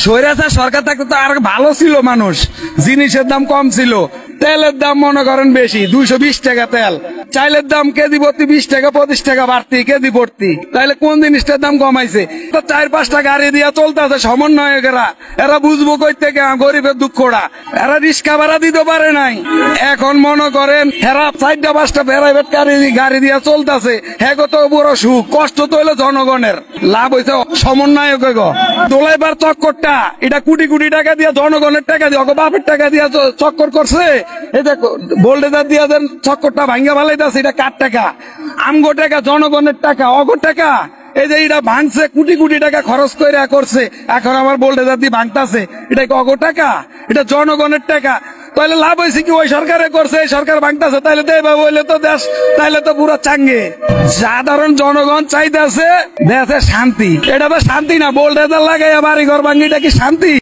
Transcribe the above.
স্বৈরাচার সরকার থাকতে তো আর ভালো ছিল, মানুষ জিনিসের দাম কম ছিল, তেলের দাম মনে করেন বেশি, 220 টাকা তেল, চাইলের দাম কেজি প্রতি 20 টাকা 25 টাকা বাড়তি কেজি ভর্তি। তাহলে কোন জিনিসটার দাম কমাইছে? তো 4-5টা গাড়ি দিয়া চলতেছে সমন্বয়কেরা, এরা বুঝবো কই থেকে গরিবের দুঃখটা? এরা রিক্সা ভাড়া দিতে পারে নাই, এখন মনে করেন এরা 4-5টা প্রাইভেট গাড়ি দিয়া চলতেছে। হ্যাঁ, কত বড় সুখ, কষ্ট তো হইলো জনগণের, লাভ হয়েছে সমন্বয়ক। দোলাইবার চক্করটা এটা কোটি কোটি টাকা দিয়া, জনগণের টাকা দিয়ে, বাপের টাকা দিয়া চক্কর করছে। এই দেখো বোল্ডেজার দিয়া দেন চক্করটা ভাঙ্গা ভালাইতেছে, এটা কার টাকা? আমগো টাকা, জনগণের টাকা, অগো টাকা। এই যে এটা ভাঙছে, কোটি কোটি টাকা খরচ করে করছে, এখন আমার বোল্ডেজার দিয়ে ভাঙতাছে, এটা কি অগো টাকা? এটা জনগণের টাকা। তাহলে লাভ হয়েছে কি? ওই সরকারে করছে, এই সরকার ভাঙতাছে, তাহলে দেবা বললে তো দেশ, তাহলে তো পুরো চাঙ্গে। সাধারণ জনগণ চাইতেছে দেশে শান্তি, এটা তো শান্তি না। বোল্ডেজার লাগাইয়া বাড়ি ঘর ভাঙ্গি, এটা কি শান্তি?